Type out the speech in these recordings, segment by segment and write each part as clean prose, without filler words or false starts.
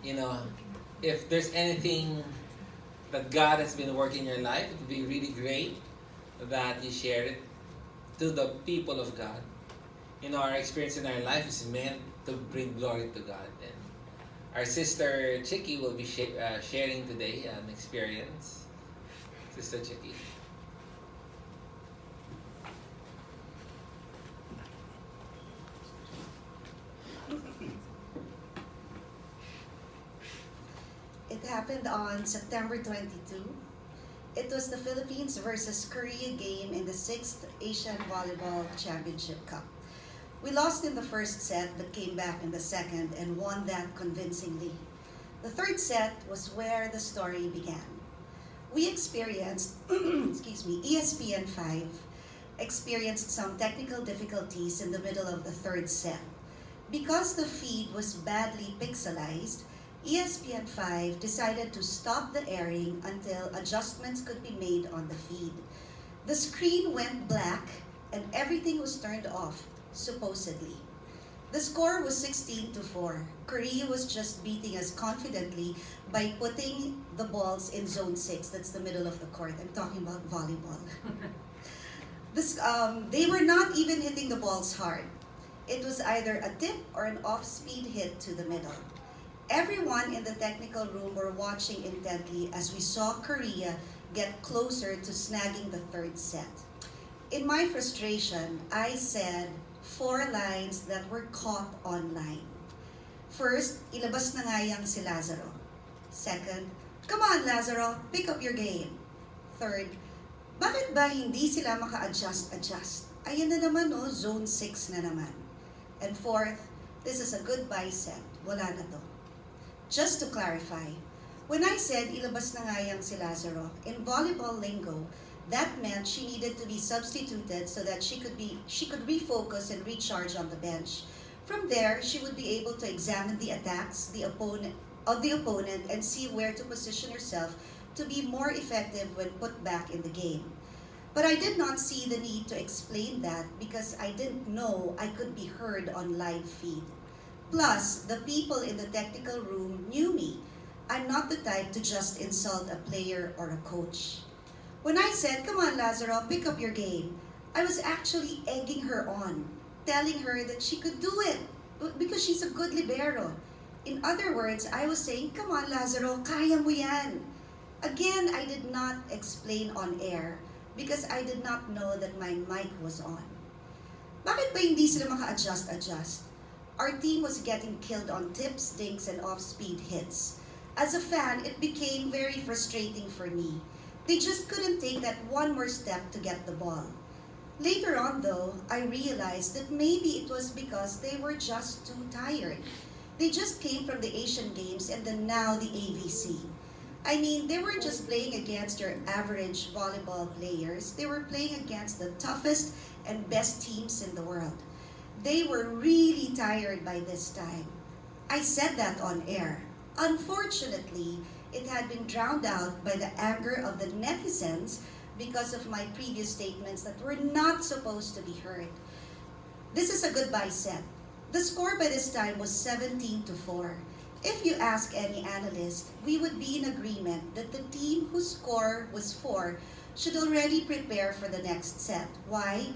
you know, if there's anything that God has been working in your life, it would be really great that you share it to the people of God. You know, our experience in our life is meant to bring glory to God. And our sister Chicky will be sharing today an experience. Sister Chicky. It happened on September 22. It was the Philippines versus Korea game in the 6th Asian Volleyball Championship Cup. We lost in the first set but came back in the second and won that convincingly. The third set was where the story began. We experienced, ESPN5 experienced some technical difficulties in the middle of the third set. Because the feed was badly pixelized, ESPN5 decided to stop the airing until adjustments could be made on the feed. The screen went black and everything was turned off, supposedly. The score was 16-4. Korea was just beating us confidently by putting the balls in zone 6, that's the middle of the court. I'm talking about volleyball. They were not even hitting the balls hard. It was either a tip or an off-speed hit to the middle. Everyone in the technical room were watching intently as we saw Korea get closer to snagging the third set. In my frustration, I said 4 lines that were caught online. First, ilabas na nga yang si Lazaro. Second, come on Lazaro, pick up your game. Third, bakit ba hindi sila maka-adjust? Ayan na naman no, zone 6 na naman. And fourth, this is a goodbye set. Wala na to. Just to clarify, when I said ilabas na nga yang si Lazaro, in volleyball lingo, that meant she needed to be substituted so that she could refocus and recharge on the bench. From there, she would be able to examine the attacks of the opponent and see where to position herself to be more effective when put back in the game. But I did not see the need to explain that because I didn't know I could be heard on live feed. Plus, the people in the technical room knew me. I'm not the type to just insult a player or a coach. When I said, come on Lazaro, pick up your game, I was actually egging her on, telling her that she could do it because she's a good libero. In other words, I was saying, come on Lazaro, kaya mo yan. Again, I did not explain on air because I did not know that my mic was on. Bakit ba hindi sila maka-adjust? Our team was getting killed on tips, dinks, and off-speed hits. As a fan, it became very frustrating for me. They just couldn't take that one more step to get the ball. Later on though, I realized that maybe it was because they were just too tired. They just came from the Asian Games and then now the AVC. I mean, they weren't just playing against your average volleyball players. They were playing against the toughest and best teams in the world. They were really tired by this time. I said that on air. Unfortunately, it had been drowned out by the anger of the netizens because of my previous statements that were not supposed to be heard. This is a goodbye set. The score by this time was 17-4. If you ask any analyst, we would be in agreement that the team whose score was 4 should already prepare for the next set. Why?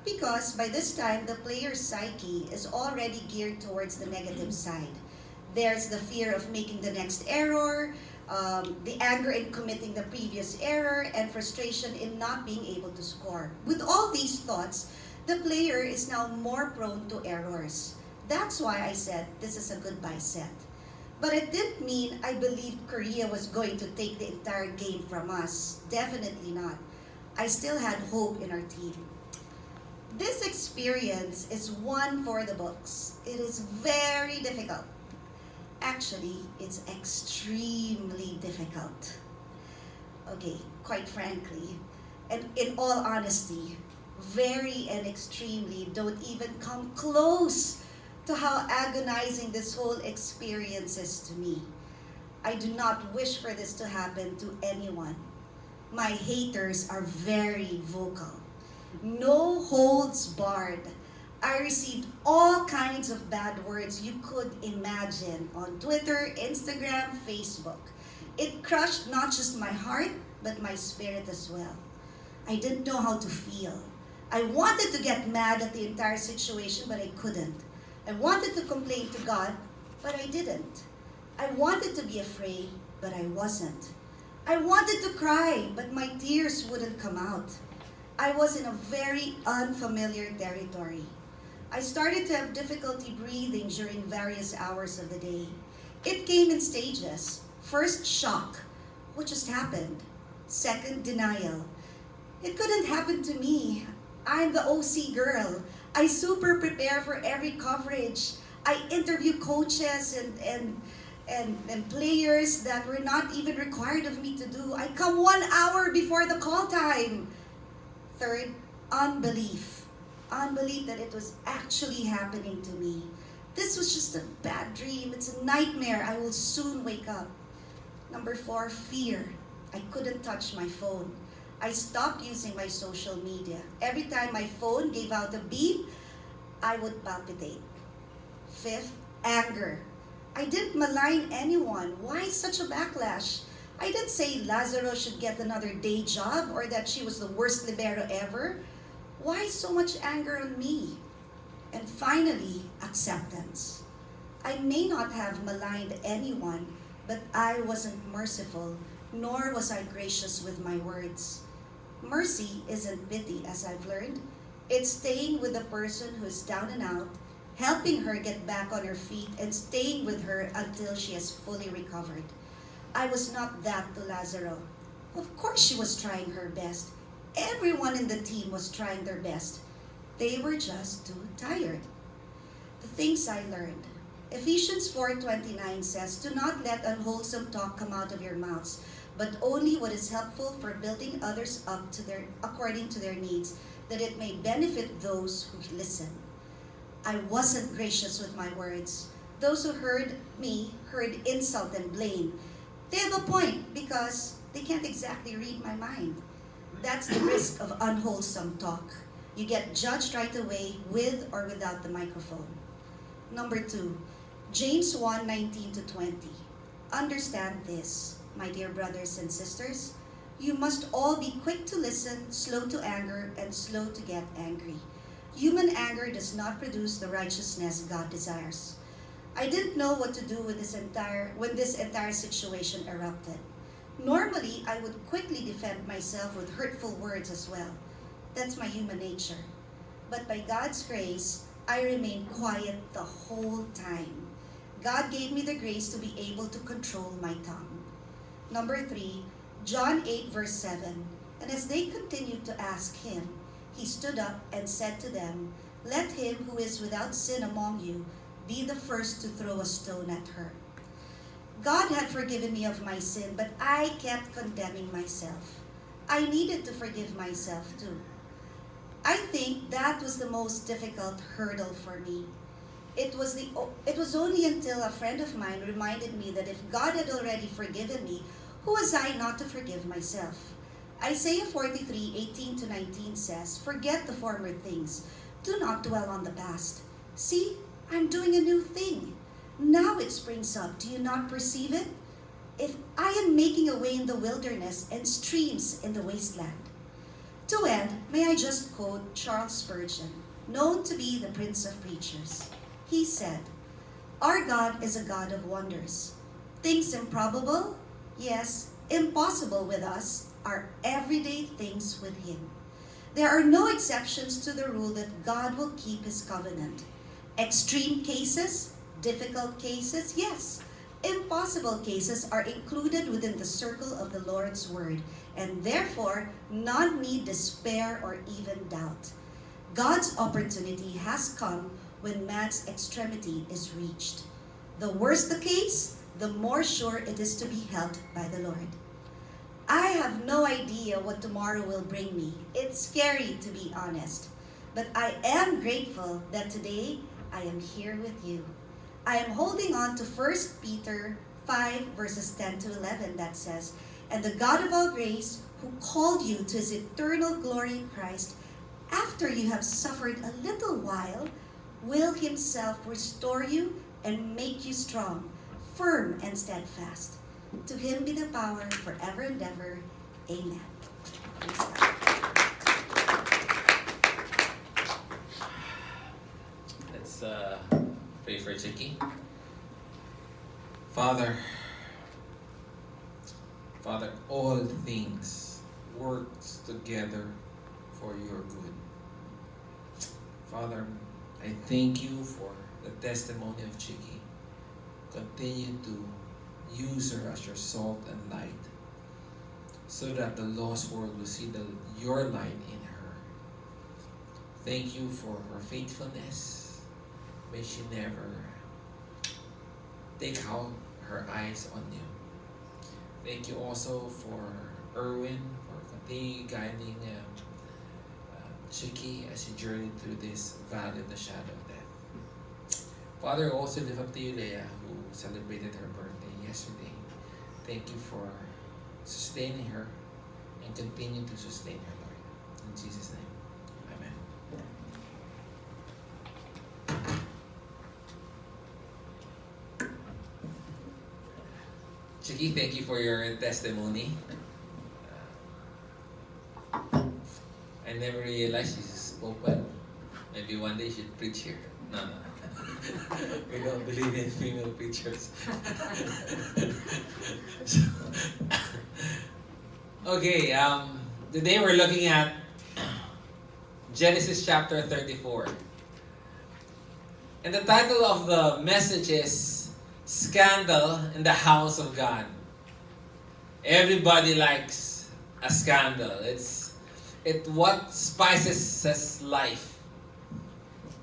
Because by this time, the player's psyche is already geared towards the negative side. There's the fear of making the next error, the anger in committing the previous error, and frustration in not being able to score. With all these thoughts, the player is now more prone to errors. That's why I said this is a goodbye set. But it didn't mean I believed Korea was going to take the entire game from us. Definitely not. I still had hope in our team. This experience is one for the books. It is very difficult. Actually, it's extremely difficult. Okay, quite frankly, and in all honesty, very and extremely don't even come close to how agonizing this whole experience is to me. I do not wish for this to happen to anyone. My haters are very vocal. No holds barred. I received all kinds of bad words you could imagine on Twitter, Instagram, Facebook. It crushed not just my heart, but my spirit as well. I didn't know how to feel. I wanted to get mad at the entire situation, but I couldn't. I wanted to complain to God, but I didn't. I wanted to be afraid, but I wasn't. I wanted to cry, but my tears wouldn't come out. I was in a very unfamiliar territory. I started to have difficulty breathing during various hours of the day. It came in stages. First, shock. What just happened? Second, denial. It couldn't happen to me. I'm the OC girl. I super prepare for every coverage. I interview coaches and players that were not even required of me to do. I come 1 hour before the call time. Third, unbelief. Unbelief that it was actually happening to me. This was just a bad dream. It's a nightmare. I will soon wake up. Number 4, fear. I couldn't touch my phone. I stopped using my social media. Every time my phone gave out a beep, I would palpitate. 5th, anger. I didn't malign anyone. Why such a backlash? I didn't say Lazaro should get another day job or that she was the worst libero ever. Why so much anger on me? And finally, acceptance. I may not have maligned anyone, but I wasn't merciful, nor was I gracious with my words. Mercy isn't pity, as I've learned. It's staying with the person who's down and out, helping her get back on her feet, and staying with her until she has fully recovered. I was not that to Lazaro. Of course she was trying her best. Everyone in the team was trying their best. They were just too tired. The things I learned. Ephesians 4:29 says, "Do not let unwholesome talk come out of your mouths, but only what is helpful for building others up according to their needs, that it may benefit those who listen." I wasn't gracious with my words. Those who heard me heard insult and blame. They have a point because they can't exactly read my mind. That's the risk of unwholesome talk. You get judged right away with or without the microphone. Number 2, James 1:19-20. Understand this, my dear brothers and sisters. You must all be quick to listen, slow to anger, and slow to get angry. Human anger does not produce the righteousness God desires. I didn't know what to do with when this entire situation erupted. Normally, I would quickly defend myself with hurtful words as well. That's my human nature. But by God's grace, I remained quiet the whole time. God gave me the grace to be able to control my tongue. Number 3, John 8:7. And as they continued to ask him, he stood up and said to them, "Let him who is without sin among you be the first to throw a stone at her." God had forgiven me of my sin, but I kept condemning myself. I needed to forgive myself too. I think that was the most difficult hurdle for me. It was only until a friend of mine reminded me that if God had already forgiven me, who was I not to forgive myself? Isaiah 43:18-19 says, "Forget the former things. Do not dwell on the past. See, I'm doing a new thing. Now it springs up. Do you not perceive it? If I am making a way in the wilderness and streams in the wasteland." To end, may I just quote Charles Spurgeon, known to be the Prince of Preachers. He said, "Our God is a God of wonders. Things improbable, yes, impossible with us, are everyday things with Him. There are no exceptions to the rule that God will keep His covenant. Extreme cases, difficult cases, yes. Impossible cases are included within the circle of the Lord's word, and therefore none need despair or even doubt. God's opportunity has come when man's extremity is reached. The worse the case, the more sure it is to be helped by the Lord. I have no idea what tomorrow will bring me. It's scary, to be honest. But I am grateful that today I am here with you. I am holding on to 1 Peter 5:10-11 that says, "And the God of all grace, who called you to His eternal glory in Christ, After you have suffered a little while, will himself restore you and make you strong, firm and steadfast. To him be the power forever and ever. Amen. Praise God. Let's pray for Chicky. Father, all things works together for your good. Father, I thank you for the testimony of Chicky. Continue to use her as your salt and light, so that the lost world will see your light in her. Thank you for her faithfulness. May she never take out her eyes on you. Thank you also for Erwin, for continuing guiding Chicky as she journeyed through this valley of the shadow of death. Father, also lift up to you Leah, who celebrated her birthday yesterday. Thank you for sustaining her and continue to sustain her, Lord. In Jesus' name, amen. Chicky, thank you for your testimony. I never realized she spoke well. Maybe one day she'd preach here. No. We don't believe in female preachers. Okay, today we're looking at Genesis chapter 34. And the title of the message is Scandal in the House of God. Everybody likes a scandal. It's what spices us life.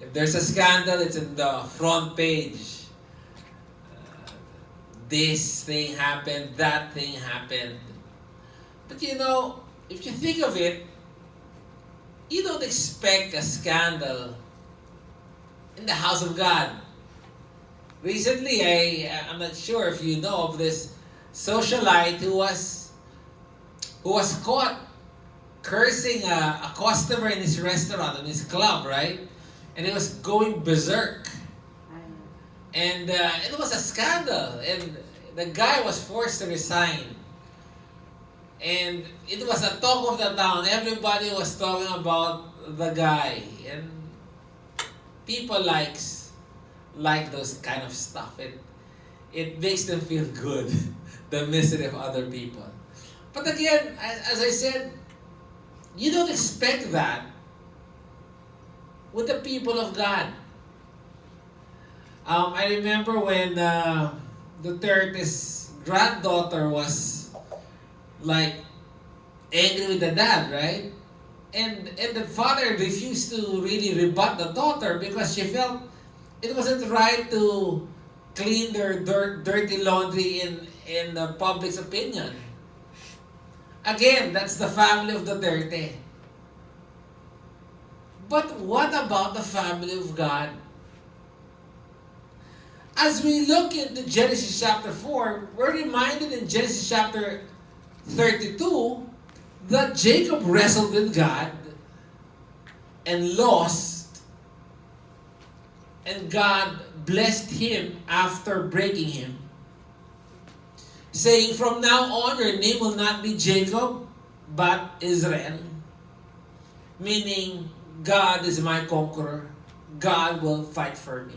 If there's a scandal, it's in the front page. This thing happened, that thing happened. But you know, if you think of it, you don't expect a scandal in the house of God. Recently, I'm not sure if you know of this socialite who was caught cursing a customer in his restaurant, in his club, right? And he was going berserk. And it was a scandal. And the guy was forced to resign. And it was a talk of the town. Everybody was talking about the guy. And people like those kind of stuff. It makes them feel good, the misery of other people. But again, as I said, you don't expect that with the people of God. I remember when Duterte's granddaughter was like angry with the dad, right? And the father refused to really rebut the daughter because she felt it wasn't right to clean their dirty laundry in the public's opinion. Again, that's the family of Duterte. But what about the family of God? As we look into Genesis chapter 4, we're reminded in Genesis chapter 32 that Jacob wrestled with God and lost, and God blessed him after breaking him, saying, "From now on, your name will not be Jacob, but Israel." Meaning, God is my conqueror. God will fight for me.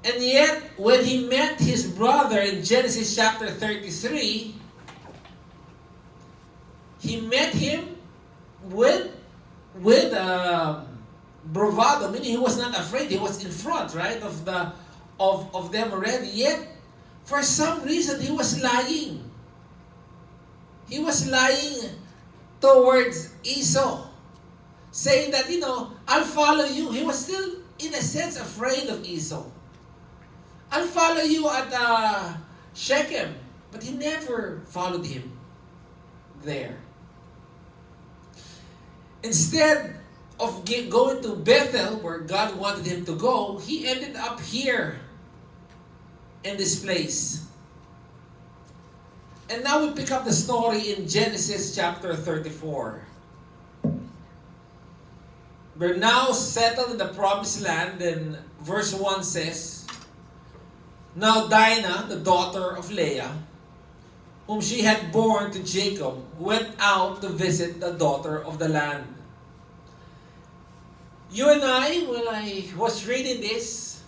And yet, when he met his brother in Genesis chapter 33, he met him with bravado, meaning he was not afraid. He was in front, right, of them already. Yet, for some reason, he was lying. He was lying towards Esau, saying that, I'll follow you. He was still, in a sense, afraid of Esau. I'll follow you at Shechem. But he never followed him there. Instead of going to Bethel, where God wanted him to go, he ended up here in this place. And now we pick up the story in Genesis chapter 34. We're now settled in the promised land. Then verse 1 says, Now Dinah, the daughter of Leah, whom she had borne to Jacob, went out to visit the daughter of the land. You and I, when I was reading this,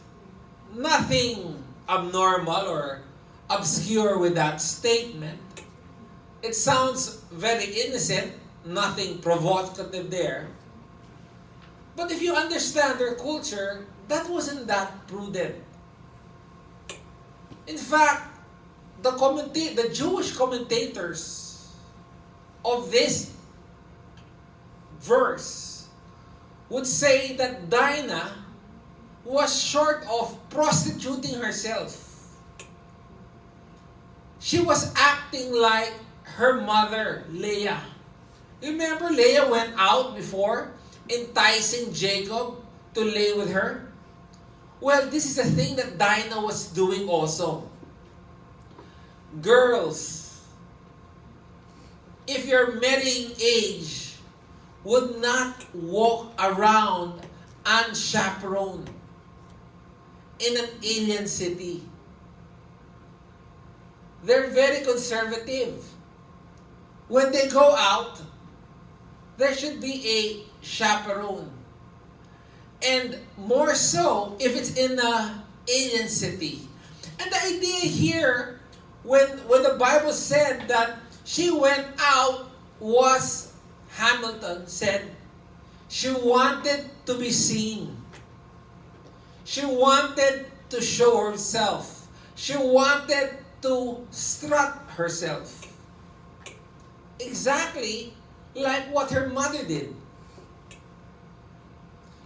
nothing abnormal or obscure with that statement. It sounds very innocent, nothing provocative there. But if you understand their culture, that wasn't that prudent. In fact, the Jewish commentators of this verse would say that Dinah was short of prostituting herself. She was acting like her mother, Leah. Remember, Leah went out before enticing Jacob to lay with her? Well, this is the thing that Dinah was doing also. Girls, if your marrying age, would not walk around unchaperoned in an alien city. They're very conservative. When they go out, there should be a chaperone. And more so if it's in an alien city. And the idea here, when the Bible said that she went out, was Hamilton said she wanted to be seen. She wanted to show herself. She wanted to strut herself. Exactly like what her mother did.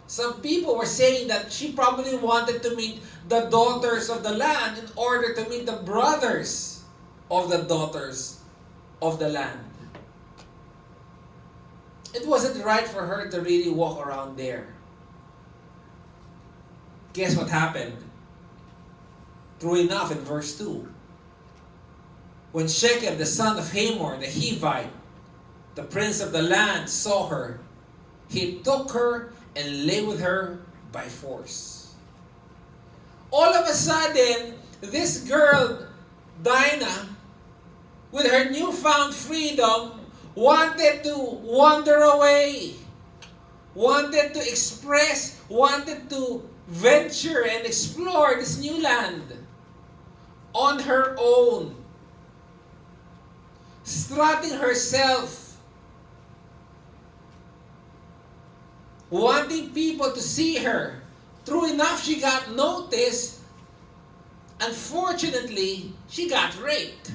Some people were saying that she probably wanted to meet the daughters of the land in order to meet the brothers of the daughters of the land. It wasn't right for her to really walk around there. Guess what happened? True enough, in verse 2. When Shechem, the son of Hamor, the Hivite, the prince of the land, saw her, he took her and lay with her by force. All of a sudden, this girl, Dinah, with her newfound freedom, wanted to wander away, wanted to express, wanted to venture and explore this new land on her own, strutting herself, wanting people to see her. True enough, she got noticed. Unfortunately, she got raped.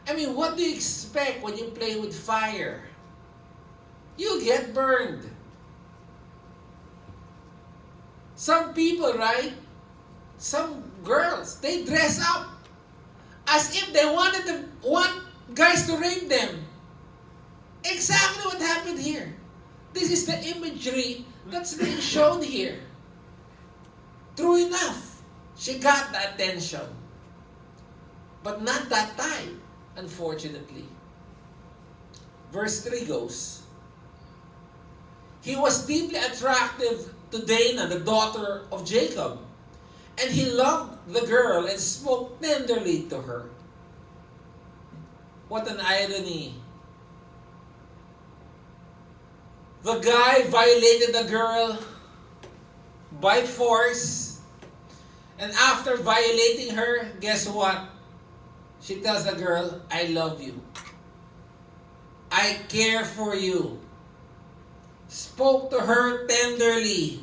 I mean, what do you expect when you play with fire? You get burned. Some people, right? Some girls, they dress up as if they want guys to rape them. Exactly what happened here. This is the imagery that's being shown here. True enough, she got the attention. But not that time, unfortunately. Verse 3 goes, he was deeply attractive to Dinah, the daughter of Jacob, and he loved the girl and spoke tenderly to her. What an irony. The guy violated the girl by force, and after violating her, guess what? She tells the girl, I love you. I care for you. Spoke to her tenderly.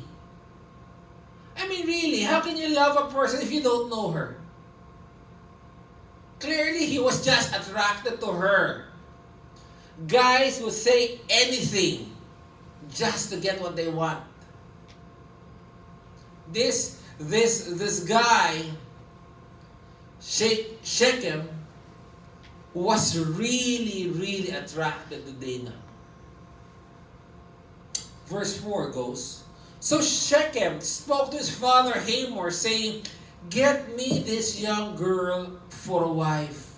I mean, really, how can you love a person if you don't know her? Clearly, he was just attracted to her. Guys will say anything just to get what they want. This guy, Shechem, was really attracted to Dinah. Verse 4 goes, so Shechem spoke to his father Hamor, saying, get me this young girl for a wife.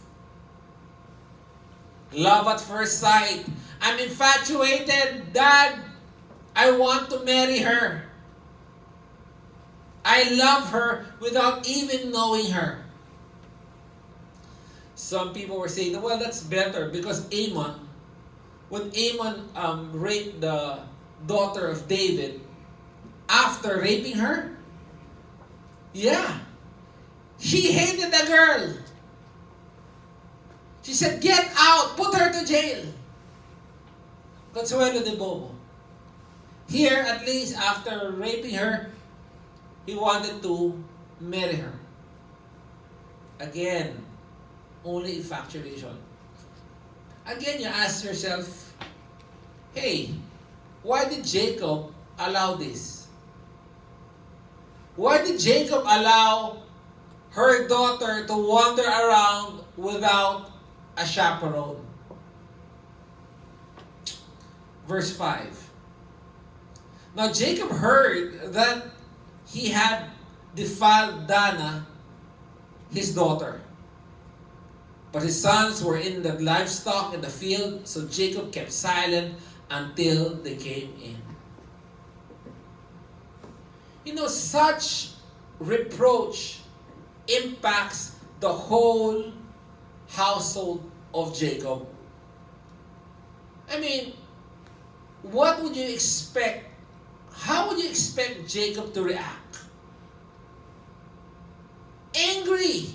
Love at first sight. I'm infatuated, Dad. I want to marry her. I love her without even knowing her. Some people were saying, well, that's better because when Amon raped the daughter of David, after raping her, yeah, she hated the girl. She said, get out, put her to jail. Consuelo de Bobo. Here, at least after raping her, he wanted to marry her. Again, only infatuation. Again, you ask yourself, hey, why did Jacob allow this? Why did Jacob allow her daughter to wander around without a chaperone? Verse 5. Now Jacob heard that he had defiled Dinah, his daughter. But his sons were in the livestock in the field, so Jacob kept silent until they came in. You know, such reproach impacts the whole household of Jacob. I mean, what would you expect? How would you expect Jacob to react? Angry.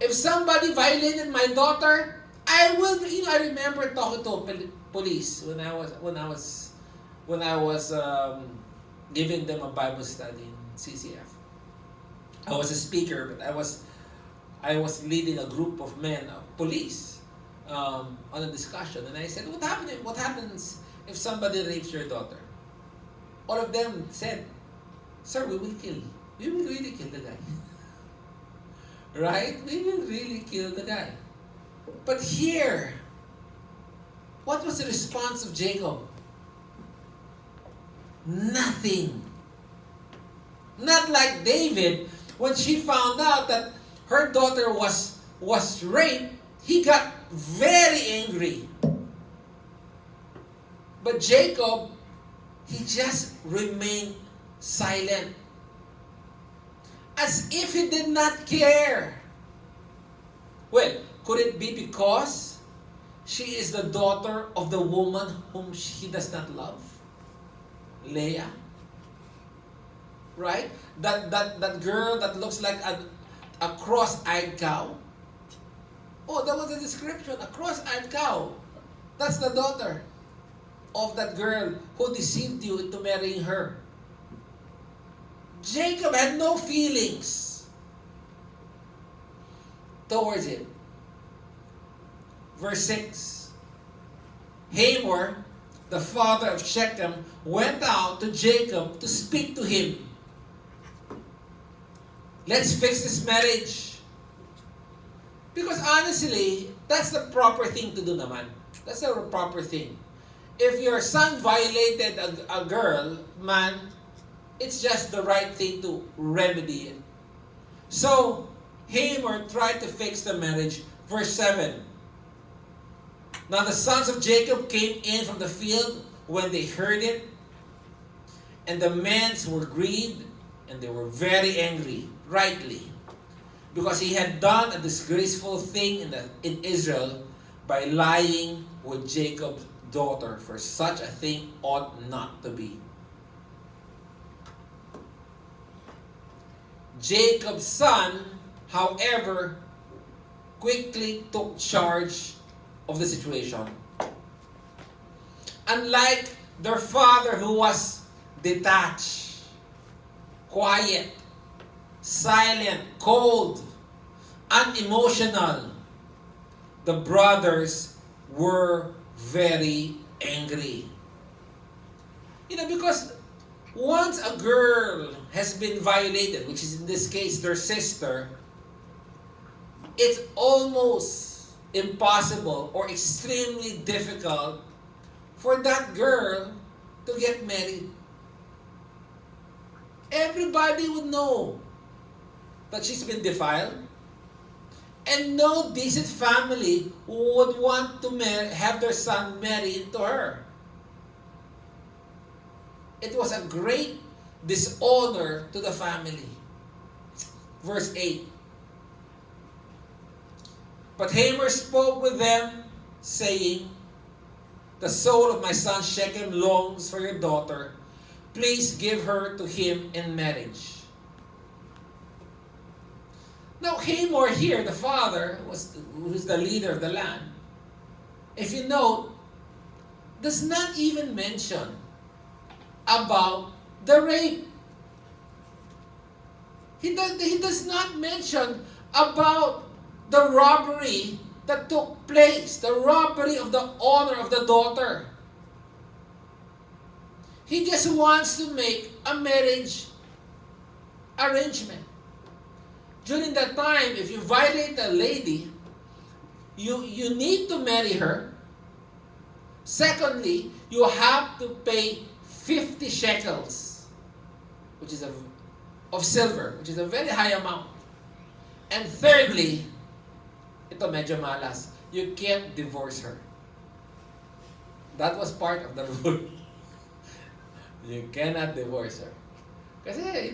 If somebody violated my daughter, I will. I remember talking to police when I was giving them a Bible study in CCF. I was a speaker, but I was leading a group of men, police, on a discussion, and I said, What happens if somebody rapes your daughter? All of them said, "Sir, we will kill. We will really kill the guy." Right? We will really kill the guy. But here, what was the response of Jacob? Nothing. Not like David, when she found out that her daughter was raped, he got very angry. But Jacob, he just remained silent. As if he did not care. Well, could it be because she is the daughter of the woman whom he does not love? Leah? Right? That girl that looks like a cross-eyed cow? Oh, that was the description, a cross-eyed cow. That's the daughter of that girl who deceived you into marrying her. Jacob had no feelings towards it. Verse 6. Hamor, the father of Shechem, went out to Jacob to speak to him. Let's fix this marriage. Because honestly, that's the proper thing to do naman. That's the proper thing. If your son violated a girl, man, it's just the right thing to remedy it. So, Hamor tried to fix the marriage. Verse 7. Now the sons of Jacob came in from the field when they heard it, and the men were grieved, and they were very angry, rightly, because he had done a disgraceful thing in Israel by lying with Jacob's daughter, for such a thing ought not to be. Jacob's son, however, quickly took charge of the situation. Unlike their father, who was detached, quiet, silent, cold, unemotional, the brothers were very angry. Because once a girl has been violated, which is in this case their sister, it's almost impossible or extremely difficult for that girl to get married. Everybody would know that she's been defiled, and no decent family would want to have their son marry into her. It was a great dishonor to the family. Verse 8. But Hamor spoke with them, saying, the soul of my son Shechem longs for your daughter. Please give her to him in marriage. Now Hamor here, the father, who's the leader of the land, if you note, does not even mention about the rape. He does not mention about the robbery that took place, the robbery of the honor of the daughter. He just wants to make a marriage arrangement. During that time, if you violate a lady, you need to marry her. Secondly, you have to pay 50 shekels, which is of silver, which is a very high amount. And thirdly, ito medyo malas, you can't divorce her. That was part of the rule. You cannot divorce her. Kasi,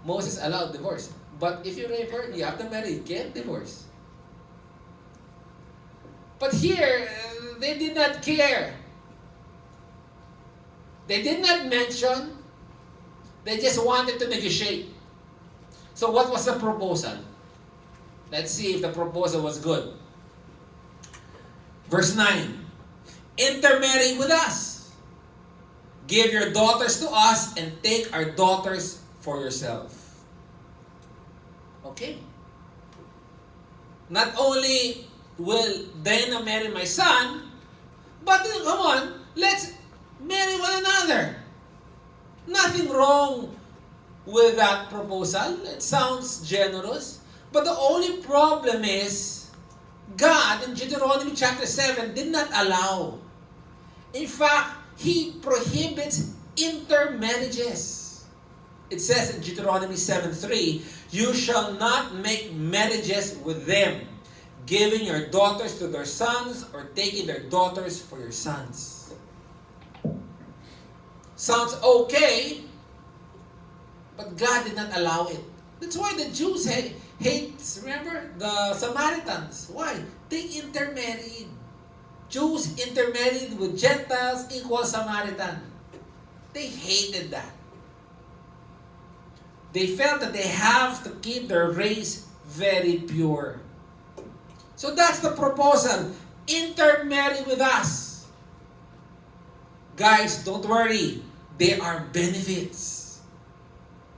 Moses allowed divorce. But if you rape her, you have to marry. You can't divorce. But here, they did not care. They did not mention. They just wanted to negotiate. So what was the proposal? Let's see if the proposal was good. Verse 9. Intermarry with us. Give your daughters to us and take our daughters for yourself. Okay. Not only will Dinah marry my son, but then, come on, let's marry one another. Nothing wrong with that proposal. It sounds generous. But the only problem is, God in Deuteronomy chapter 7 did not allow. In fact, He prohibits intermarriages. It says in Deuteronomy 7:3, you shall not make marriages with them, giving your daughters to their sons or taking their daughters for your sons. Sounds okay, but God did not allow it. That's why the Jews hates, remember, the Samaritans. Why? They intermarried. Jews intermarried with Gentiles equals Samaritan. They hated that. They felt that they have to keep their race very pure. So that's the proposal. Intermarry with us. Guys, don't worry. There are benefits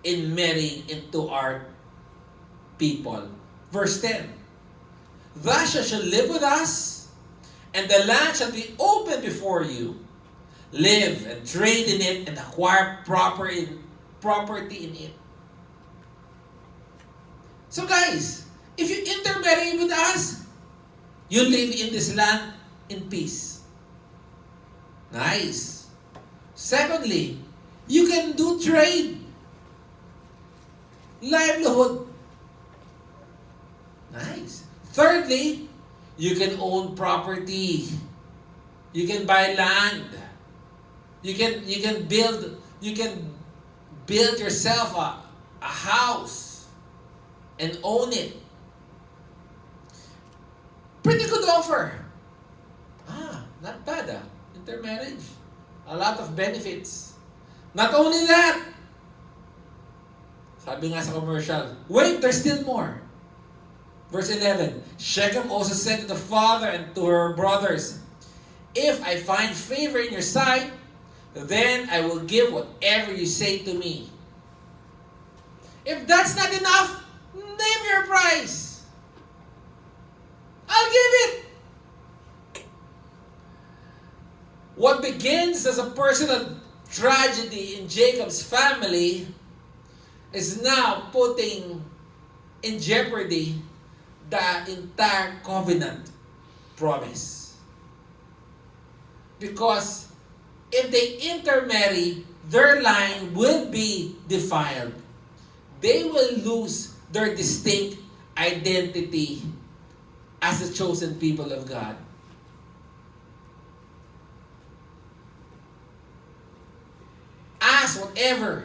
in marrying into our people. Verse 10. Thus you shall live with us, and the land shall be open before you. Live and trade in it and acquire property in it. So guys, if you intermarry with us, you live in this land in peace. Nice. Secondly, you can do trade. Livelihood. Nice. Thirdly, you can own property. You can buy land. You can build yourself a house and own it. Pretty good offer. Not bad. Intermarriage. A lot of benefits. Not only that, sabi nga sa commercial, wait, there's still more. Verse 11, Shechem also said to the father and to her brothers, if I find favor in your sight, then I will give whatever you say to me. If that's not enough, name your price. I'll give it. What begins as a personal tragedy in Jacob's family is now putting in jeopardy the entire covenant promise. Because if they intermarry, their line will be defiled. They will lose their distinct identity as the chosen people of God. As ask whatever.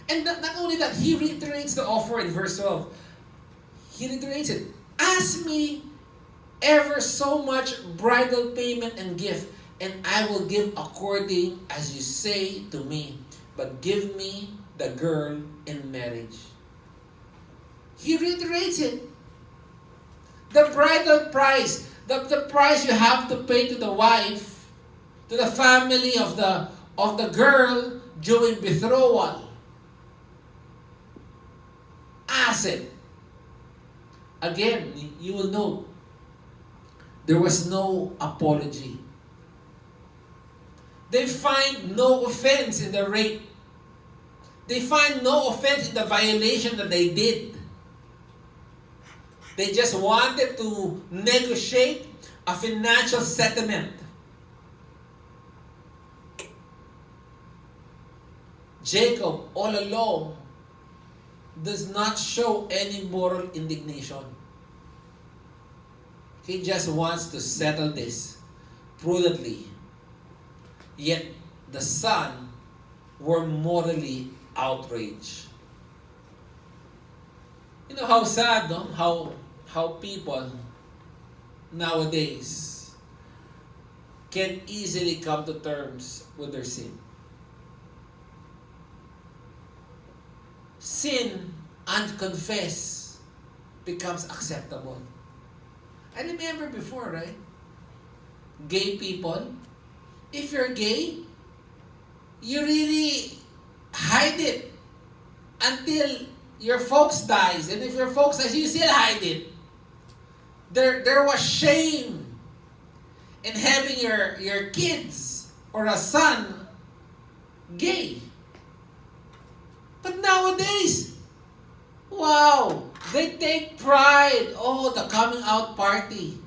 And not only that, he reiterates the offer in verse 12. He reiterates it. Ask me ever so much bridal payment and gift, and I will give according as you say to me. But give me the girl in marriage. He reiterates it. The bridal price, the price you have to pay to the wife, to the family of the girl during betrothal. Ask it. Again, you will note, there was no apology. They find no offense in the rape. They find no offense in the violation that they did. They just wanted to negotiate a financial settlement. Jacob, all along, does not show any moral indignation. He just wants to settle this prudently. Yet the son were morally outraged. You know how sad, no? How people nowadays can easily come to terms with their sin. Sin unconfessed becomes acceptable. I remember before, right? Gay people, if you're gay, you really hide it until your folks dies. And if your folks dies, you still hide it. There was shame in having your kids or a son gay. But nowadays, wow, they take pride. Oh, the coming out party.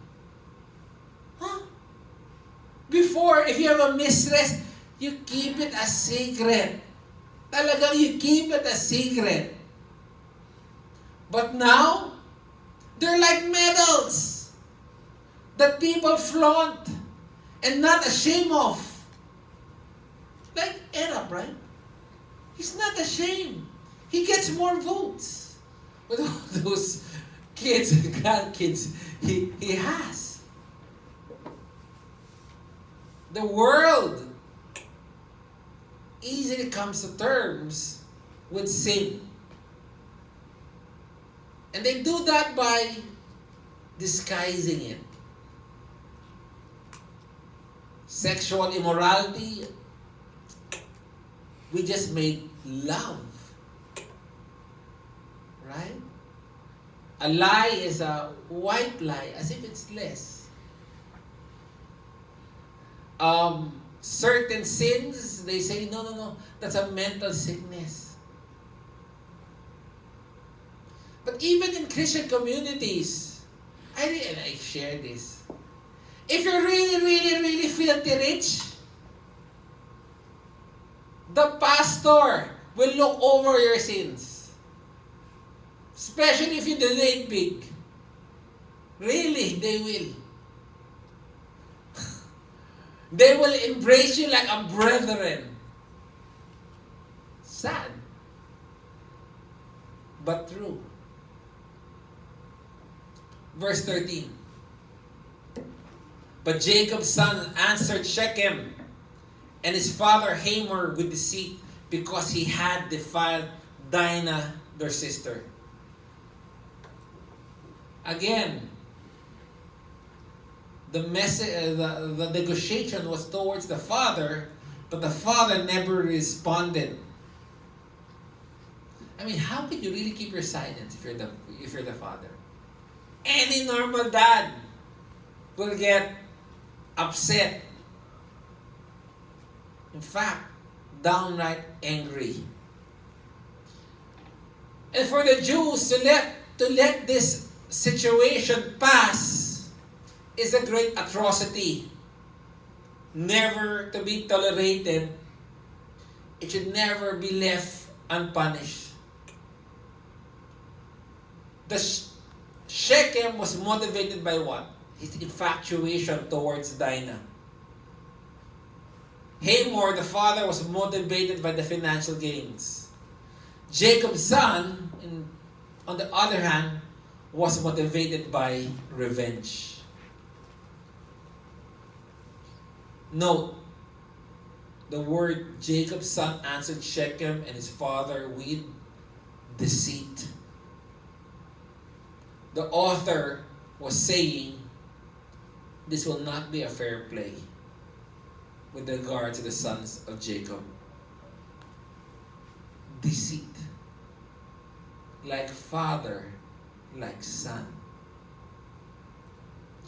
Huh? Before, if you have a mistress, you keep it a secret. Talagang you keep it a secret. But now, they're like medals that people flaunt and not ashamed of. Like Arab, right? He's not ashamed. He gets more votes with all those kids and grandkids he has. The world easily comes to terms with sin. And they do that by disguising it. Sexual immorality, we just made love. Right? A lie is a white lie, as if it's less. Certain sins, they say, no, that's a mental sickness. But even in Christian communities, I share this. If you're really filthy rich, the pastor will look over your sins. Especially if you donate big. Really, they will. They will embrace you like a brethren. Sad, but true. Verse 13. But Jacob's son answered Shechem and his father Hamor with deceit, because he had defiled Dinah, their sister. Again, the negotiation was towards the father, but the father never responded. I mean, how could you really keep your silence if you're the father? Any normal dad will get upset. In fact, downright angry. And for the Jews to let this situation pass is a great atrocity. Never to be tolerated. It should never be left unpunished. The Shechem was motivated by what? His infatuation towards Dinah. Hamor, the father, was motivated by the financial gains. Jacob's son, on the other hand, was motivated by revenge. Note, the word Jacob's son answered Shechem and his father with deceit. The author was saying this will not be a fair play with regard to the sons of Jacob. Deceit. Like father, like son.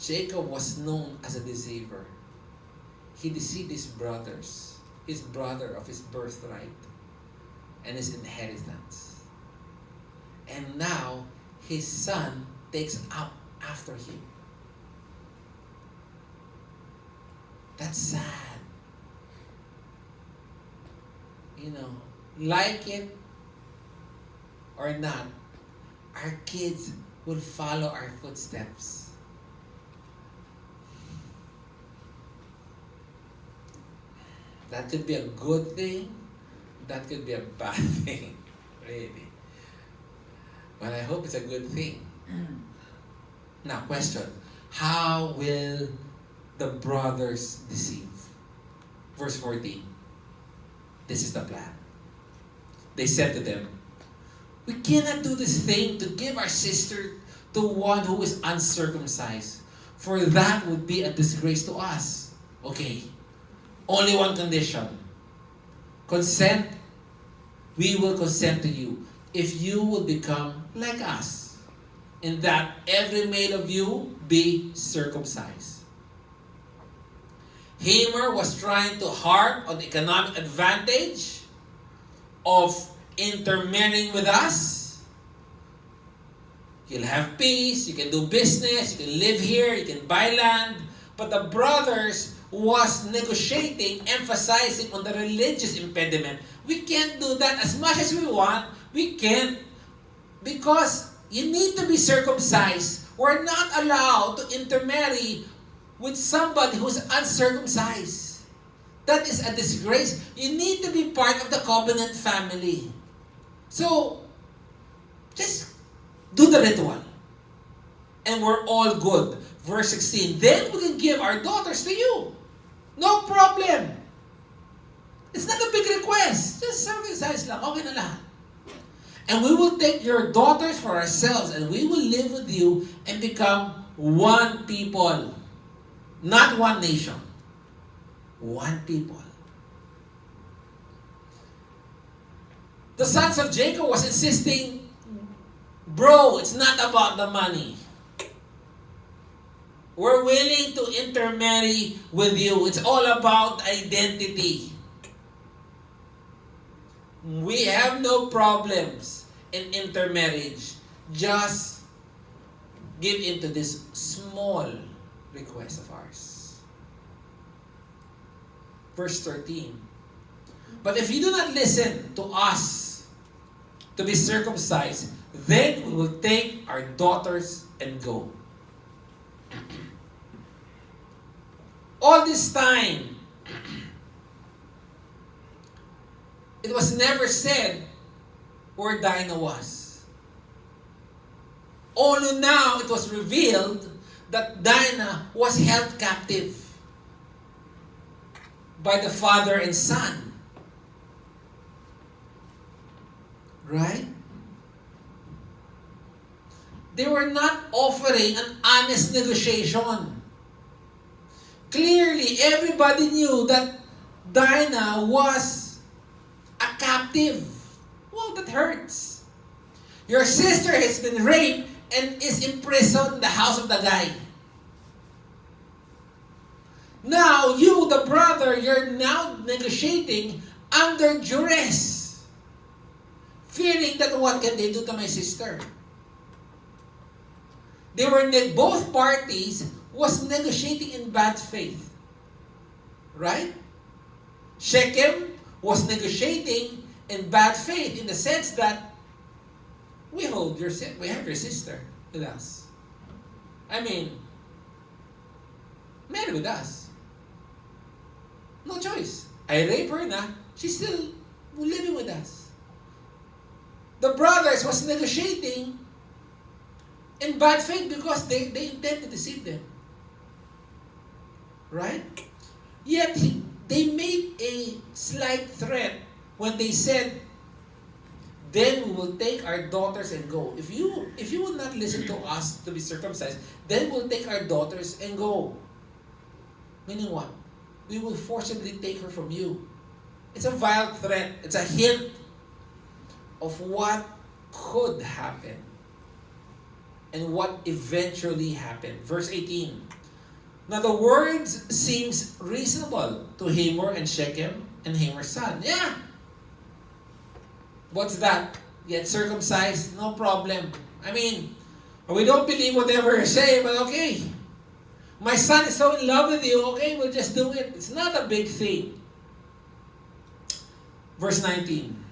Jacob was known as a deceiver. He deceived his brothers, his brother of his birthright and his inheritance. And now his son takes up after him. That's sad. Like it or not, our kids will follow our footsteps. That could be a good thing. That could be a bad thing. Really. But I hope it's a good thing. Now, question. How will the brothers deceive? Verse 14. This is the plan. They said to them, we cannot do this thing to give our sister to one who is uncircumcised, for that would be a disgrace to us. Okay. Only one condition. Consent. We will consent to you if you will become like us, in that every male of you be circumcised. Hamor was trying to harp on the economic advantage of intermarrying with us. You'll have peace, you can do business, you can live here, you can buy land. But the brothers was negotiating, emphasizing on the religious impediment. We can't do that as much as we want. We can't, because you need to be circumcised. We're not allowed to intermarry with somebody who's uncircumcised. That is a disgrace. You need to be part of the covenant family. So, just do the ritual. And we're all good. Verse 16, then we can give our daughters to you. No problem. It's not a big request. Just circumcise lang. Okay na lahat. And we will take your daughters for ourselves, and we will live with you and become one people. Not one nation. One people. The sons of Jacob was insisting, bro, it's not about the money. We're willing to intermarry with you. It's all about identity. We have no problems in intermarriage. Just give in to this small request of ours. Verse 13. But if you do not listen to us to be circumcised, then we will take our daughters and go. All this time, it was never said where Dinah was. Only now it was revealed that Dinah was held captive by the father and son. Right? They were not offering an honest negotiation. Clearly, everybody knew that Dinah was a captive. Wow, that hurts. Your sister has been raped and is imprisoned in the house of the guy. Now, you, the brother, you're now negotiating under duress. Fearing that what can they do to my sister? They were, both parties was negotiating in bad faith. Right? Shechem was negotiating in bad faith in the sense that we have your sister with us. I mean, marry with us. No choice. I rape her na, she's still living with us. The brothers was negotiating in bad faith because they intend to deceive them. Right? Yet, they made a slight threat when they said, then we will take our daughters and go. If you will not listen to us to be circumcised, then we'll take our daughters and go. Meaning what? We will forcibly take her from you. It's a vile threat. It's a hint of what could happen and what eventually happened. Verse 18. Now the words seems reasonable to Hamor and Shechem and Hamor's son. Yeah. What's that? Get circumcised? No problem. I mean, we don't believe whatever you say, but okay. My son is so in love with you, okay, we'll just do it. It's not a big thing. Verse 19.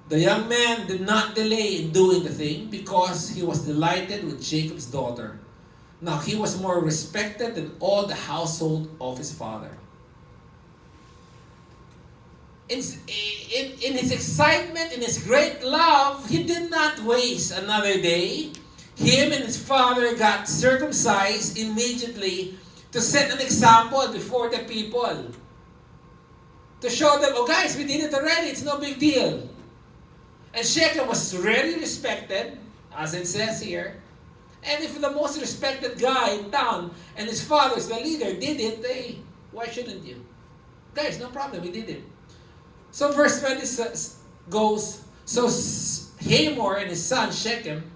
The young man did not delay in doing the thing because he was delighted with Jacob's daughter. Now he was more respected than all the household of his father. In his excitement, in his great love, he did not waste another day. Him and his father got circumcised immediately to set an example before the people. To show them, oh guys, we did it already, it's no big deal. And Shechem was really respected, as it says here. And if the most respected guy in town and his father's the leader did it, why shouldn't you? Guys, no problem, we did it. So verse 20 goes, so Hamor and his son Shechem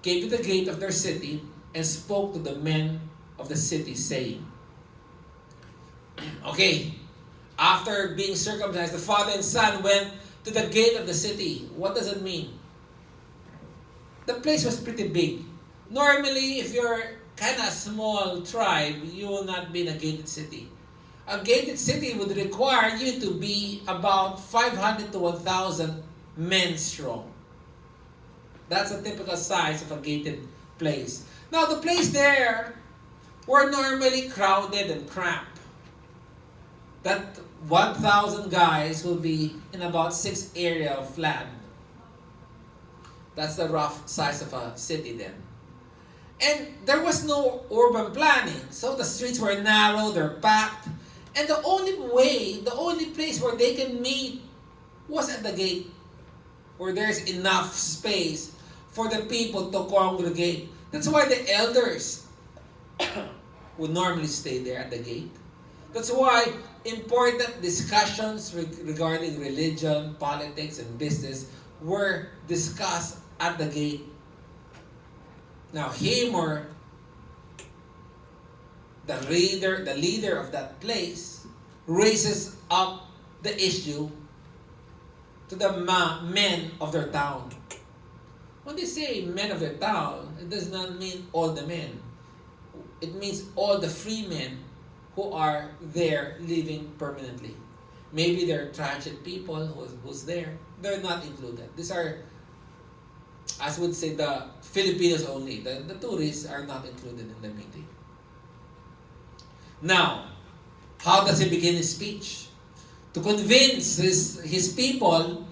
came to the gate of their city and spoke to the men of the city, saying, okay, after being circumcised, the father and son went to the gate of the city. What does it mean? The place was pretty big. Normally, if you're kind of small tribe, you will not be in a gated city. A gated city would require you to be about 500 to 1,000 men strong. That's a typical size of a gated place. Now, the place there were normally crowded and cramped. That 1,000 guys will be in about 6 area of land. That's the rough size of a city then. And there was no urban planning. So the streets were narrow, they're packed. And the only place where they can meet was at the gate, where there's enough space for the people to congregate. That's why the elders would normally stay there at the gate. That's why important discussions regarding religion, politics, and business were discussed at the gate. Now, Hamor, the leader of that place, raises up the issue to the men of their town. When they say men of their town, it does not mean all the men. It means all the free men who are there living permanently. Maybe there are transient people who's there. They're not included. These are, as would say, the Filipinos only. The tourists are not included in the meeting. Now, how does he begin his speech? To convince his people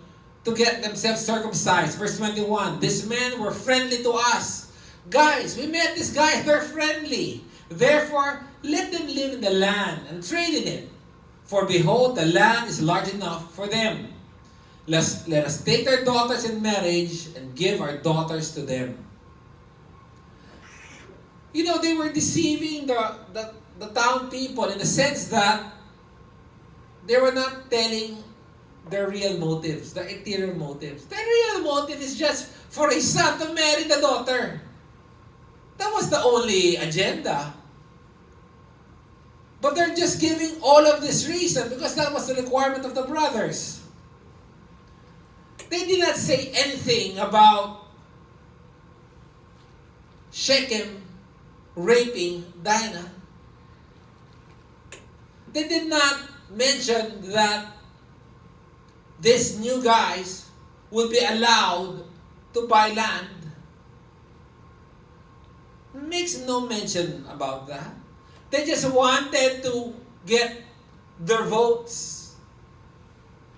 to get themselves circumcised. Verse 21, these men were friendly to us. Guys, we met these guys, they're friendly. Therefore, let them live in the land and trade in it. For behold, the land is large enough for them. Let us take their daughters in marriage and give our daughters to them. You know, they were deceiving the town people in the sense that they were not telling their real motives, the interior motives. The real motive is just for a son to marry the daughter. That was the only agenda. But they're just giving all of this reason because that was the requirement of the brothers. They did not say anything about Shechem raping Dinah. They did not mention that these new guys will be allowed to buy land. Makes no mention about that. They just wanted to get their votes,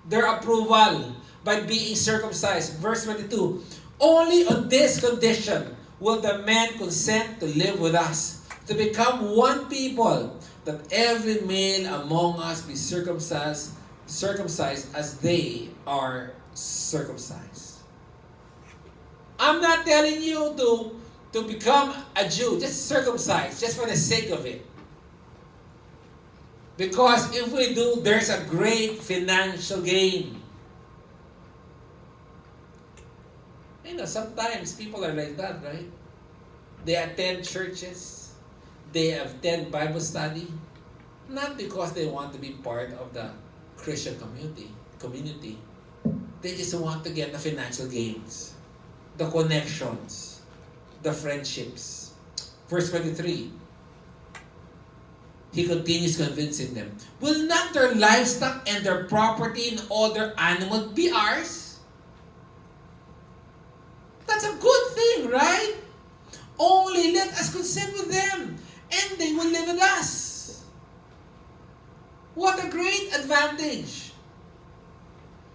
their approval by being circumcised. Verse 22, only on this condition will the men consent to live with us, to become one people, that every male among us be circumcised as they are circumcised. I'm not telling you to become a Jew, just circumcised, just for the sake of it. Because if we do, there's a great financial gain. You know, sometimes people are like that, right? They attend churches, they attend Bible study, not because they want to be part of the Christian community. They just want to get the financial gains, the connections, the friendships. Verse 23, he continues convincing them, will not their livestock and their property and all their animals be ours? That's a good thing, right? Only let us consent with them, and they will live with us. What a great advantage.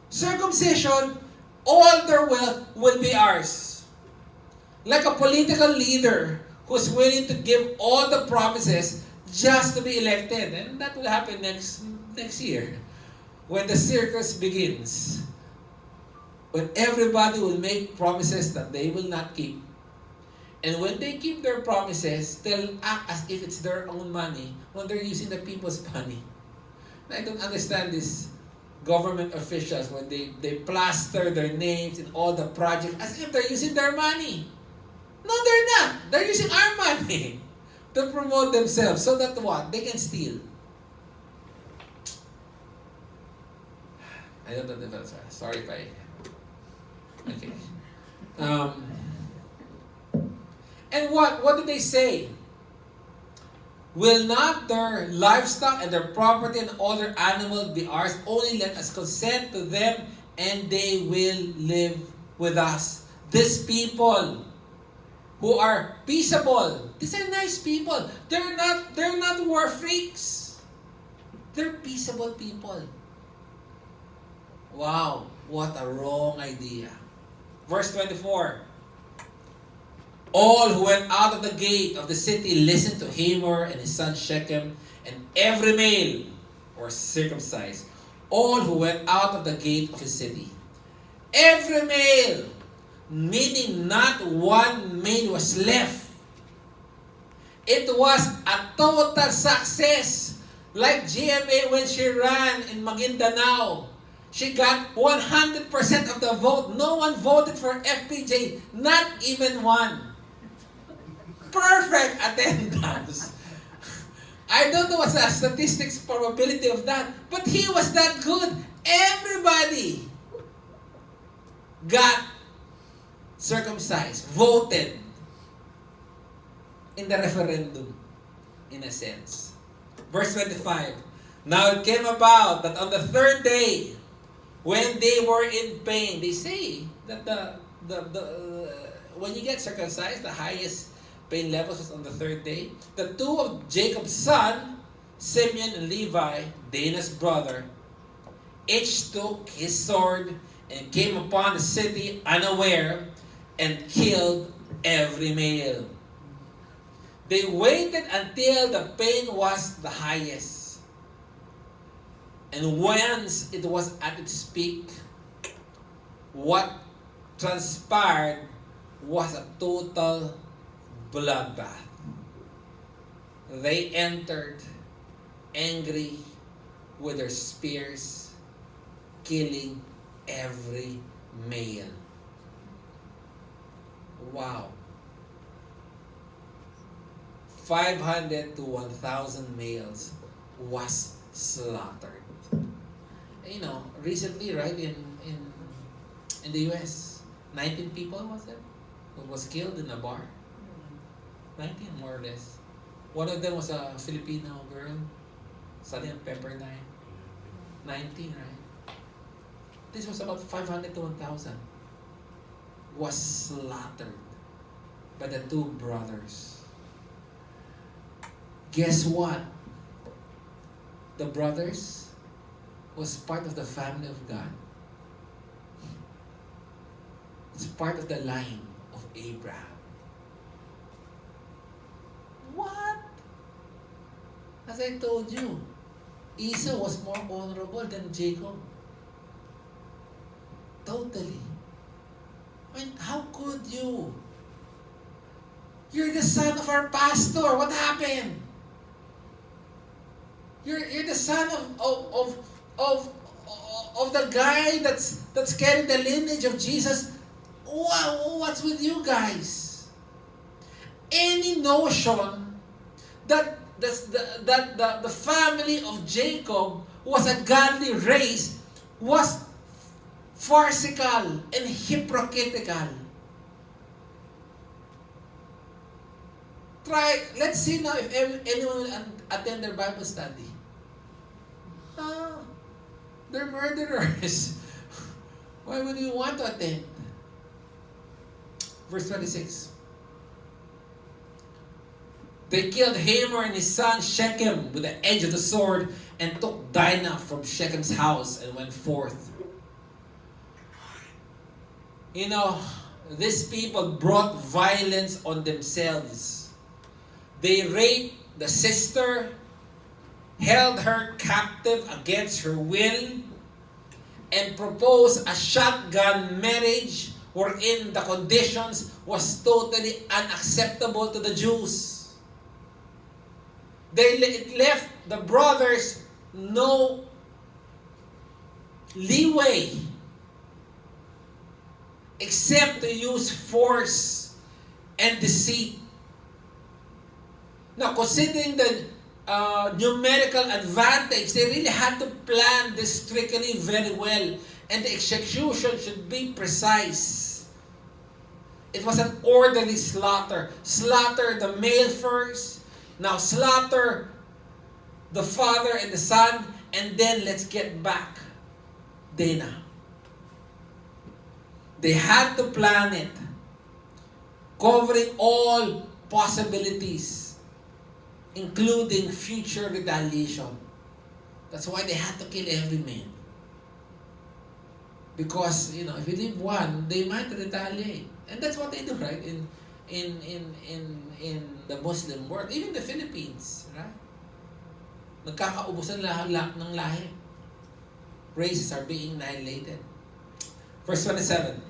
Circumcision, all their wealth will be ours. Like a political leader who's willing to give all the promises just to be elected. And that will happen next year when the circus begins. When everybody will make promises that they will not keep. And when they keep their promises, they'll act as if it's their own money when they're using the people's money. And I don't understand these government officials when they plaster their names in all the projects as if they're using their money. No, they're not. They're using our money to promote themselves so that what? They can steal. I don't know if that's right. Sorry if I... Okay. And what did they say? Will not their livestock and their property and all their animals be ours? Only let us consent to them, and they will live with us. These people who are peaceable, these are nice people. They're not war freaks. They're peaceable people. Wow, what a wrong idea. Verse 24. All who went out of the gate of the city listened to Hamor and his son Shechem, and every male was circumcised. All who went out of the gate of the city. Every male, meaning not one male was left. It was a total success. Like GMA when she ran in Maguindanao. She got 100% of the vote. No one voted for FPJ. Not even one. Perfect attendance. I don't know what's the statistics probability of that, but he was that good. Everybody got circumcised, voted in the referendum, in a sense. Verse 25. Now it came about that on the third day, when they were in pain, they say that when you get circumcised, the highest pain levels was on the third day. The two of Jacob's son, Simeon and Levi, Dana's brother, each took his sword and came upon the city unaware and killed every male. They waited until the pain was the highest. And once it was at its peak, what transpired was a total bloodbath. They entered angry with their spears, killing every male. Wow. 500 to 1,000 males was slaughtered. You know, recently, right, in the US, 19 people was it? Who was killed in a bar. 19 more or less. One of them was a Filipino girl, Salt Pepperdine. 19, right? This was about 500 to 1,000. Was slaughtered by the two brothers. Guess what? the brothers was part of the family of God. It's part of the line of Abraham. What? As I told you, Esau was more honorable than Jacob. Totally. I mean, how could you? You're the son of our pastor. What happened? You're the son of the guy that's carrying the lineage of Jesus. Wow, what's with you guys? Any notion that the family of Jacob was a godly race was farcical and hypocritical. Let's see now if anyone will attend their Bible study. They're murderers. Why would you want to attend? Verse 26. They killed Hamor and his son Shechem with the edge of the sword and took Dinah from Shechem's house and went forth. You know, these people brought violence on themselves. They raped the sister, held her captive against her will, and proposed a shotgun marriage wherein the conditions was totally unacceptable to the Jews. It left the brothers no leeway except to use force and deceit. Now, considering the numerical advantage, they really had to plan this strictly very well, and the execution should be precise. It was an orderly slaughter. Slaughter the male first, now slaughter the father and the son, and then let's get back Dinah. They had to plan it, covering all possibilities, including future retaliation. That's why they had to kill every man. Because, you know, if you leave one, they might retaliate. And that's what they do, right? In the Muslim world, even the Philippines, right? Nagkakaubusan lahat ng lahi. Races are being annihilated. Verse 27.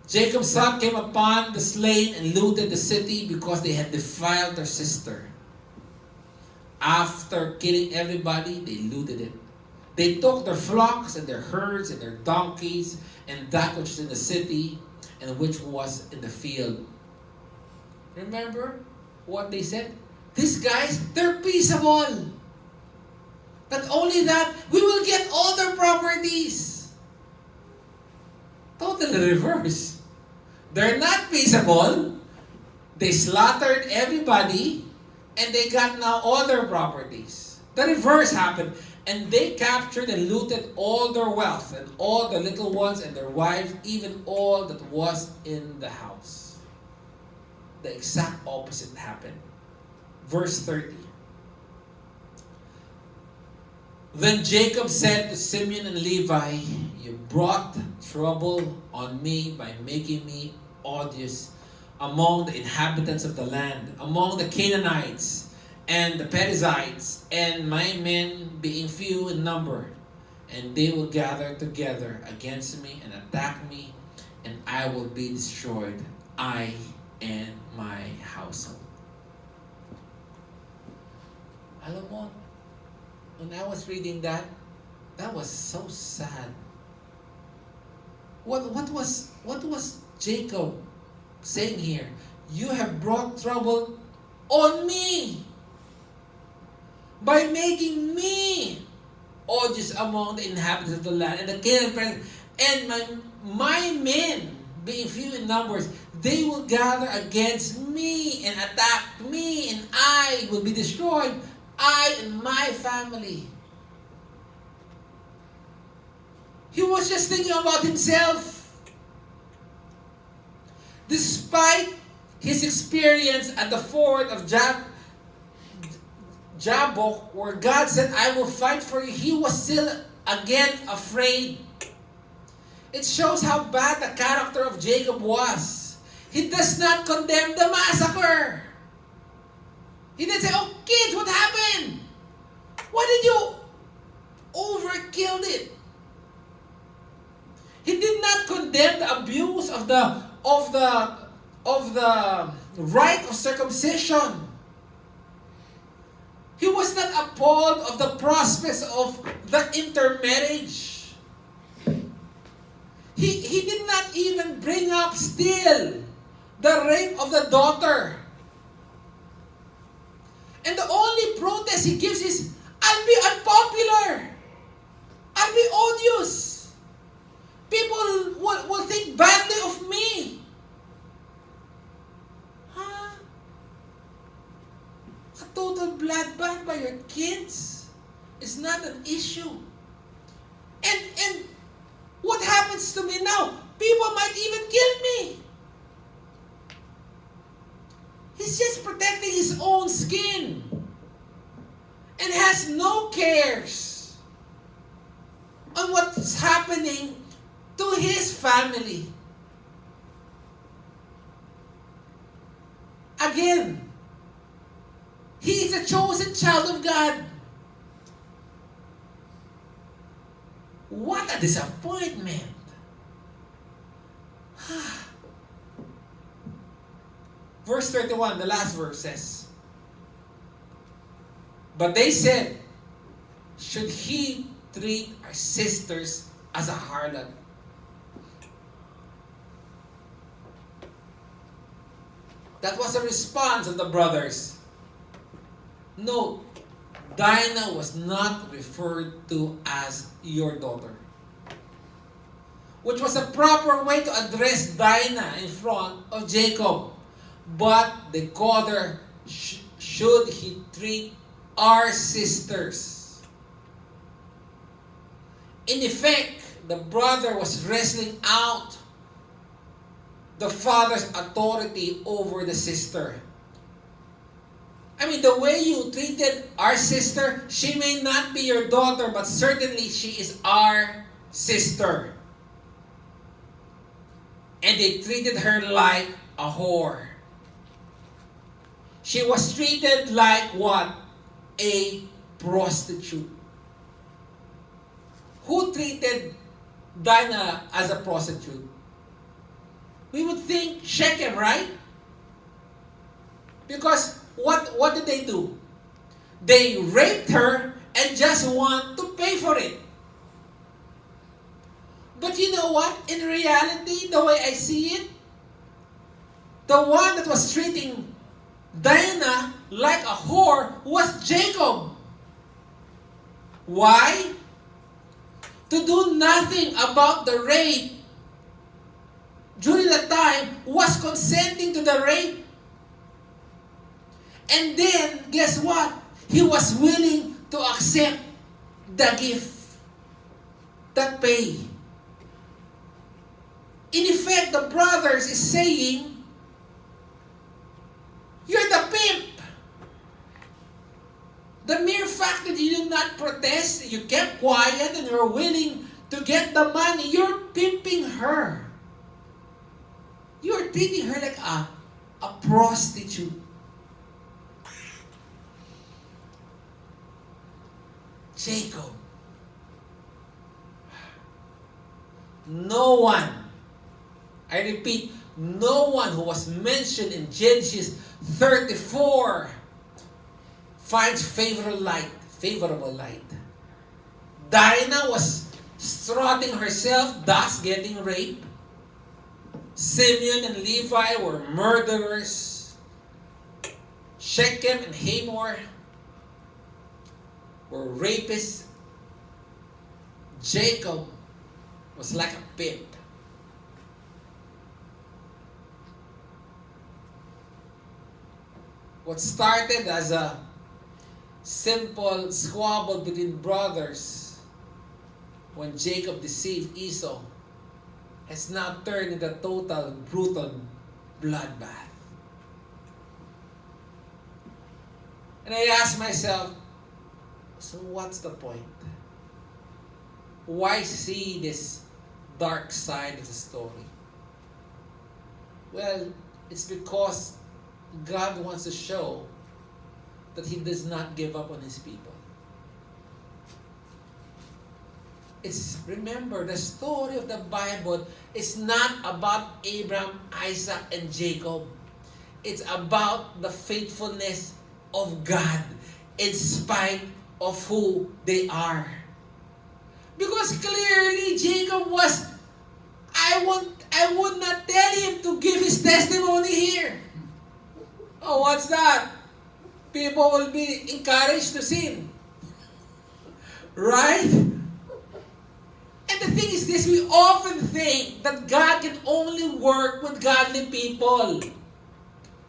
Jacob's son came upon the slain and looted the city because they had defiled their sister. After killing everybody, they looted it. They took their flocks and their herds and their donkeys and that which was in the city and which was in the field. Remember what they said? These guys, they're peaceable. Not only that, we will get all their properties. Totally reverse. They're not peaceable. They slaughtered everybody and they got now all their properties. The reverse happened. And they captured and looted all their wealth and all the little ones and their wives, even all that was in the house. The exact opposite happened. Verse 30. Then Jacob said to Simeon and Levi, you brought trouble on me by making me odious among the inhabitants of the land, among the Canaanites and the Perizzites, and my men being few in number, and they will gather together against me and attack me, and I will be destroyed, I and my household. Alam mo, when I was reading that was so sad. What was Jacob saying here? You have brought trouble on me by making me odious among the inhabitants of the land and the Canaanites, and my men, being few in numbers, they will gather against me and attack me, and I will be destroyed, I and my family. He was just thinking about himself. Despite his experience at the fort of Jabbok, where God said, I will fight for you, he was still again afraid. It shows how bad the character of Jacob was. He does not condemn the massacre. He didn't say, oh kids, what happened? Why did you overkill it? He did not condemn the abuse of the rite of circumcision. He was not appalled of the prospects of the intermarriage. He did not even bring up still the rape of the daughter. And the only protest he gives is, I'll be unpopular. I'll be odious. People will think badly of me. Huh? A total bloodbath by your kids is not an issue. And what happens to me now? People might even kill me. He's just protecting his own skin and has no cares on what's happening to his family. Again, he is a chosen child of God. What a disappointment. Verse 31, the last verse says, but they said, should he treat our sisters as a harlot? That was a response of the brothers. Note, Dinah was not referred to as your daughter, which was a proper way to address Dinah in front of Jacob. But they called her, should he treat our sisters? In effect, the brother was wrestling out the father's authority over the sister. I mean, the way you treated our sister, she may not be your daughter, but certainly she is our sister. And they treated her like a whore. She was treated like what? A prostitute. Who treated Dinah as a prostitute? We would think Shechem, right? Because what did they do? They raped her and just want to pay for it. But you know what? In reality, the way I see it, the one that was treating Dinah like a whore was Jacob. Why? To do nothing about the rape during the time was consenting to the rape. And then, guess what? He was willing to accept the gift, the pay. In effect, the brothers is saying, you're the pimp. The mere fact that you did not protest, you kept quiet, and you're willing to get the money, you're pimping her. You're treating her like a prostitute. Jacob. No one, I repeat, no one who was mentioned in Genesis 34 finds favorable light. Dinah was strutting herself, thus getting raped. Simeon and Levi were murderers. Shechem and Hamor were rapists. Jacob was like a pimp. What started as a simple squabble between brothers when Jacob deceived Esau has now turned into a total brutal bloodbath. And I ask myself, so what's the point? Why see this dark side of the story? Well, it's because God wants to show that He does not give up on His people. Remember, the story of the Bible is not about Abraham, Isaac, and Jacob. It's about the faithfulness of God in spite of who they are. Because clearly Jacob was, I would not tell him to give his testimony here. Oh, what's that? People will be encouraged to sin. Right? And the thing is this, we often think that God can only work with godly people.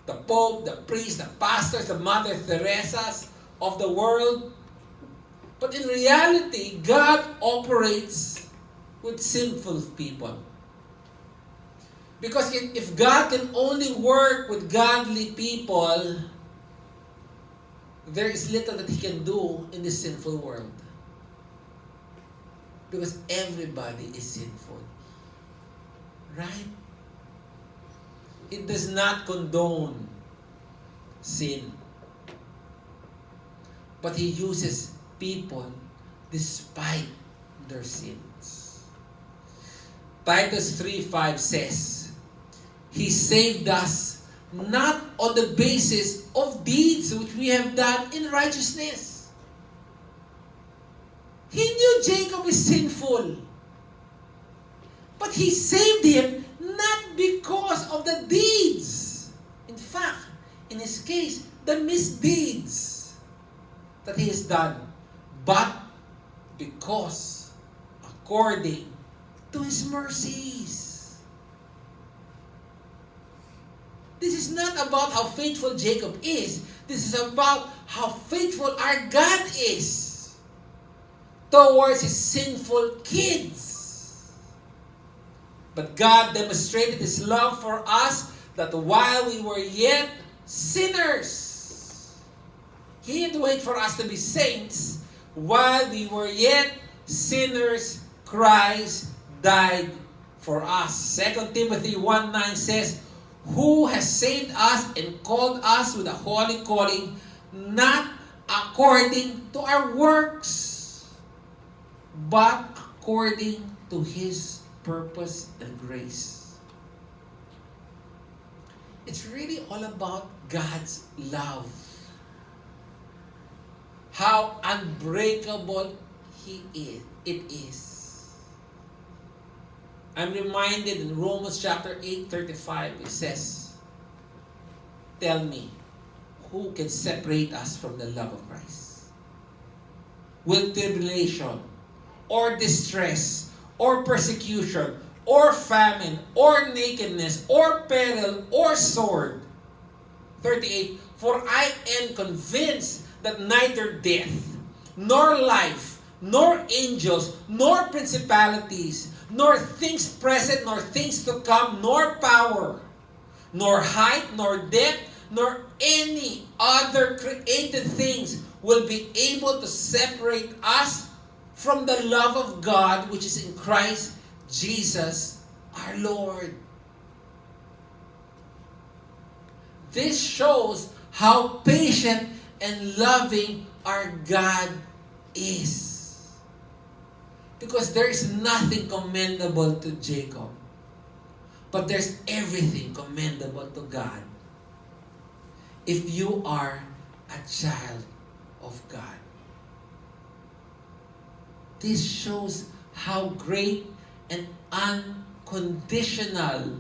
The Pope, the priest, the pastors, the Mother Teresas of the world. But in reality, God operates with sinful people. Because if God can only work with godly people, there is little that He can do in this sinful world. Because everybody is sinful. Right? It does not condone sin. But He uses people despite their sins. Titus 3:5 says, He saved us not on the basis of deeds which we have done in righteousness. He knew Jacob is sinful. But He saved him not because of the deeds. In fact, in his case, the misdeeds that he has done. But because, according to His mercies. This is not about how faithful Jacob is. This is about how faithful our God is towards His sinful kids. But God demonstrated His love for us that while we were yet sinners, He didn't wait for us to be saints. While we were yet sinners, Christ died for us. 2 Timothy 1:9 says, Who has saved us and called us with a holy calling, not according to our works, but according to His purpose and grace. It's really all about God's love. How unbreakable it is. I'm reminded in Romans chapter 8:35, it says, Tell me, who can separate us from the love of Christ? Will tribulation, or distress, or persecution, or famine, or nakedness, or peril, or sword? 38, For I am convinced that neither death, nor life, nor angels, nor principalities, nor things present, nor things to come, nor power, nor height, nor depth, nor any other created things will be able to separate us from the love of God which is in Christ Jesus our Lord. This shows how patient and loving our God is. Because there is nothing commendable to Jacob, but there's everything commendable to God if you are a child of God. This shows how great and unconditional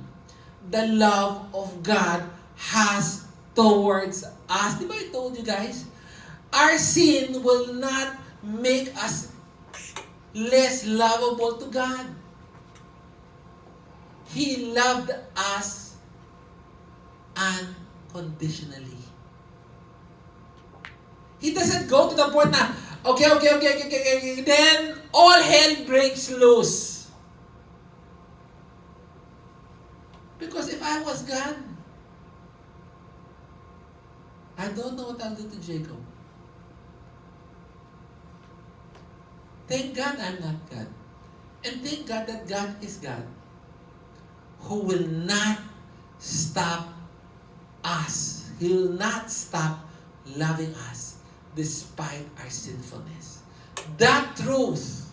the love of God has towards us. Diba I told you guys? Our sin will not make us less lovable to God. He loved us unconditionally. He doesn't go to the point na, okay, then all hell breaks loose. Because if I was God, I don't know what I'll do to Jacob. Thank God I'm not God. And thank God that God is God, who will not stop us. He will not stop loving us despite our sinfulness. That truth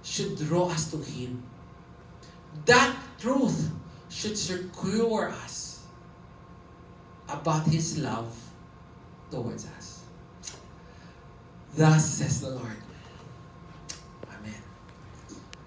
should draw us to Him. That truth should secure us about His love towards us. Thus says the Lord,